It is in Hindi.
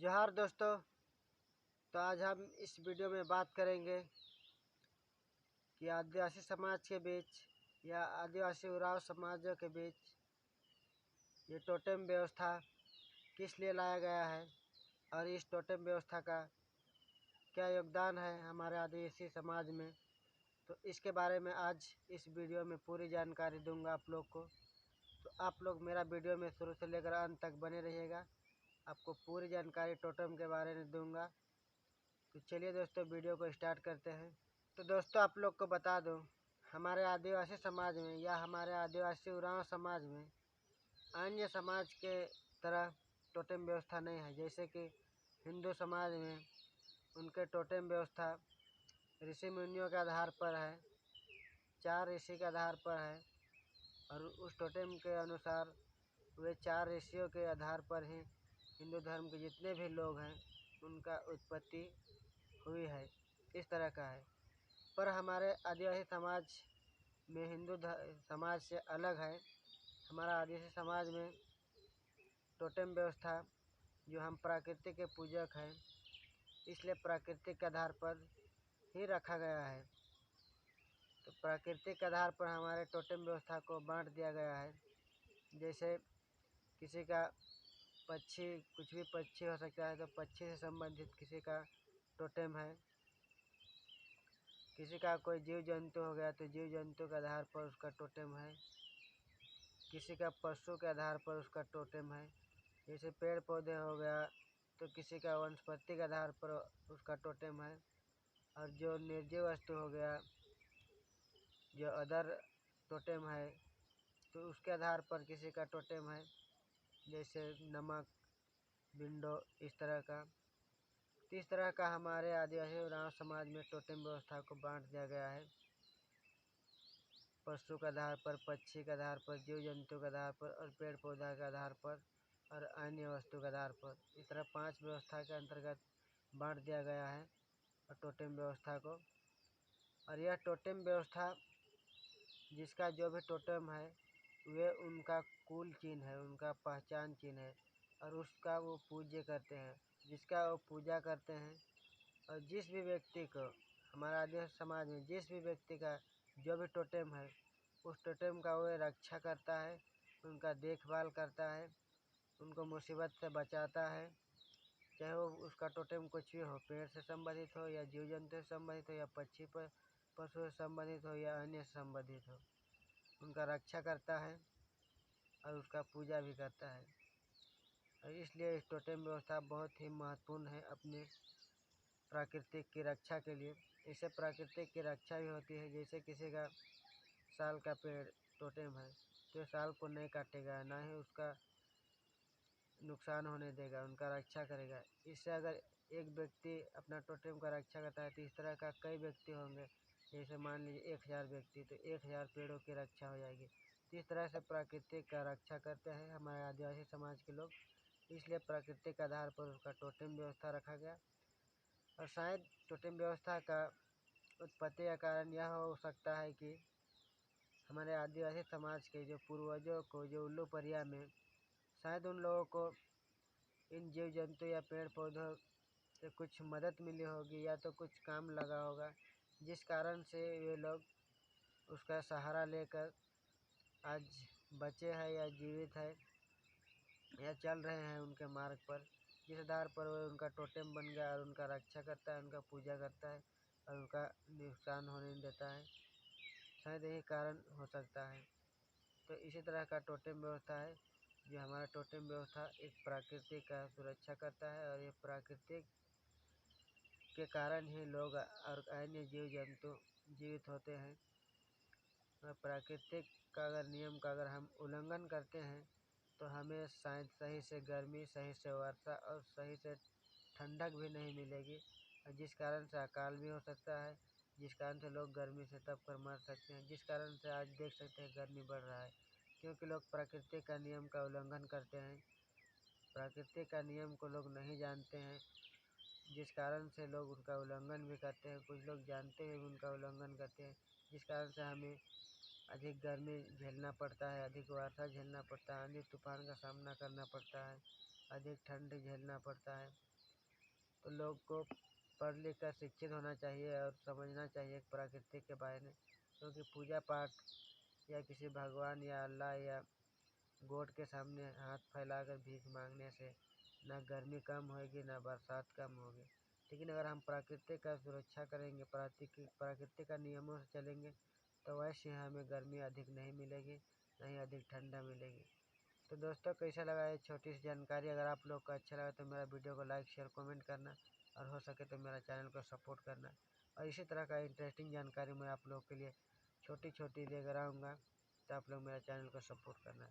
जोहार दोस्तों। तो आज हम इस वीडियो में बात करेंगे कि आदिवासी समाज के बीच या आदिवासी उरांव समाजों के बीच ये टोटेम व्यवस्था किस लिए लाया गया है और इस टोटेम व्यवस्था का क्या योगदान है हमारे आदिवासी समाज में। तो इसके बारे में आज इस वीडियो में पूरी जानकारी दूंगा आप लोग को। तो आप लोग मेरा वीडियो में शुरू से लेकर अंत तक बने रहिएगा, आपको पूरी जानकारी टोटेम के बारे में दूंगा। तो चलिए दोस्तों, वीडियो को स्टार्ट करते हैं। तो दोस्तों, आप लोग को बता दूं, हमारे आदिवासी समाज में या हमारे आदिवासी उरांव समाज में अन्य समाज के तरह टोटेम व्यवस्था नहीं है। जैसे कि हिंदू समाज में उनके टोटेम व्यवस्था ऋषि मुनियों के आधार पर है, 4 ऋषि के आधार पर है और उस टोटेम के अनुसार वे 4 ऋषियों के आधार पर ही हिंदू धर्म के जितने भी लोग हैं उनका उत्पत्ति हुई है। इस तरह का है। पर हमारे आदिवासी समाज में हिंदू समाज से अलग है। हमारा आदिवासी समाज में टोटेम व्यवस्था जो हम प्रकृति के पूजक हैं, इसलिए प्राकृतिक के आधार पर ही रखा गया है। तो प्राकृतिक के आधार पर हमारे टोटेम व्यवस्था को बांट दिया गया है। जैसे किसी का पक्षी, कुछ भी पक्षी हो सकता है, तो पक्षी से संबंधित किसी का टोटेम है। किसी का कोई जीव जंतु हो गया तो जीव जंतु के आधार पर उसका टोटेम है। किसी का पशु के आधार पर उसका टोटेम है। जैसे पेड़ पौधे हो गया तो किसी का वनस्पति के आधार पर उसका टोटेम है। और जो निर्जीव वस्तु हो गया, जो अदर टोटेम है, तो उसके आधार पर किसी का टोटेम है। जैसे नमक, विंडो, इस तरह का। तो इस तरह का हमारे आदिवासी उरांव समाज में टोटेम व्यवस्था को बांट दिया गया है। पशु के आधार पर, पक्षी के आधार पर, जीव जंतु के आधार पर और पेड़ पौधा के आधार पर और अन्य वस्तु के आधार पर, इस तरह 5 व्यवस्था के अंतर्गत बांट दिया गया है और टोटेम व्यवस्था को। और यह टोटेम व्यवस्था, जिसका जो भी टोटेम है वे उनका कुल चिन्ह है, उनका पहचान चिन्ह है और उसका वो पूज्य करते हैं, जिसका वो पूजा करते हैं। और जिस भी व्यक्ति को, हमारा आदिवासी समाज में जिस भी व्यक्ति का जो भी टोटेम है, उस टोटेम का वो रक्षा करता है, उनका देखभाल करता है, उनको मुसीबत से बचाता है। चाहे वो उसका टोटेम कुछ भी हो, पेड़ से संबंधित हो या जीव जंतु से संबंधित हो या पक्षी पर पशु से संबंधित हो या अन्य से संबंधित हो, उनका रक्षा करता है और उसका पूजा भी करता है। और इसलिए इस टोटेम व्यवस्था बहुत ही महत्वपूर्ण है अपने प्राकृतिक की रक्षा के लिए। इससे प्राकृतिक की रक्षा भी होती है। जैसे किसी का साल का पेड़ टोटेम है तो साल को नहीं काटेगा, ना ही उसका नुकसान होने देगा, उनका रक्षा करेगा। इससे अगर एक व्यक्ति अपना टोटेम का रक्षा करता है तो इस तरह का कई व्यक्ति होंगे। जैसे मान लीजिए 1000 व्यक्ति, तो 1000 पेड़ों की रक्षा हो जाएगी। तो इस तरह से प्राकृतिक का रक्षा करते हैं हमारे आदिवासी समाज के लोग। इसलिए प्राकृतिक के आधार पर उसका टोटेम व्यवस्था रखा गया। और शायद टोटेम व्यवस्था का उत्पत्ति का कारण यह हो सकता है कि हमारे आदिवासी समाज के जो पूर्वजों को, जो उल्लू परिया में, शायद उन लोगों को इन जीव जंतु या पेड़ पौधों से कुछ मदद मिली होगी या तो कुछ काम लगा होगा, जिस कारण से वे लोग उसका सहारा लेकर आज बचे हैं या जीवित है या चल रहे हैं उनके मार्ग पर, जिस आधार पर वो उनका टोटेम बन गया और उनका रक्षा करता है, उनका पूजा करता है और उनका नुकसान होने नहीं देता है। शायद यही कारण हो सकता है। तो इसी तरह का टोटेम व्यवस्था है जो हमारा टोटेम व्यवस्था एक प्रकृति का सुरक्षा करता है। और ये प्राकृतिक के कारण ही लोग और अन्य जीव जंतु जीवित होते हैं। और प्राकृतिक का अगर नियम का अगर हम उल्लंघन करते हैं तो हमें शायद सही से गर्मी, सही से वर्षा और सही से ठंडक भी नहीं मिलेगी, और जिस कारण से अकाल भी हो सकता है, जिस कारण से लोग गर्मी से तप कर मर सकते हैं। जिस कारण से आज देख सकते हैं गर्मी बढ़ रहा है, क्योंकि लोग प्रकृति का नियम का उल्लंघन करते हैं। प्रकृति का नियम को लोग नहीं जानते हैं, जिस कारण से लोग उनका उल्लंघन भी करते हैं। कुछ लोग जानते हुए भी उनका उल्लंघन करते हैं, जिस कारण से हमें अधिक गर्मी झेलना पड़ता है, अधिक वर्षा झेलना पड़ता है, आंधी तूफान का सामना करना पड़ता है, अधिक ठंड झेलना पड़ता है। तो लोग को पढ़ लिख कर शिक्षित होना चाहिए और समझना चाहिए प्रकृति के बारे में, क्योंकि पूजा पाठ या किसी भगवान या अल्लाह या गॉड के सामने हाथ फैलाकर भीख मांगने से ना गर्मी कम होगी ना बरसात कम होगी। लेकिन अगर हम प्रकृति का सुरक्षा करेंगे, प्रकृति का नियमों से चलेंगे, तो वैसे हमें गर्मी अधिक नहीं मिलेगी, ना ही अधिक ठंडा मिलेगी। तो दोस्तों, कैसा लगा ये छोटी सी जानकारी? अगर आप लोग को अच्छा लगा तो मेरा वीडियो को लाइक शेयर कमेंट करना, और हो सके तो मेरा चैनल को सपोर्ट करना। और इसी तरह का इंटरेस्टिंग जानकारी मैं आप लोग के लिए छोटी छोटी लेकर आऊँगा, तो आप लोग मेरा चैनल को सपोर्ट करना।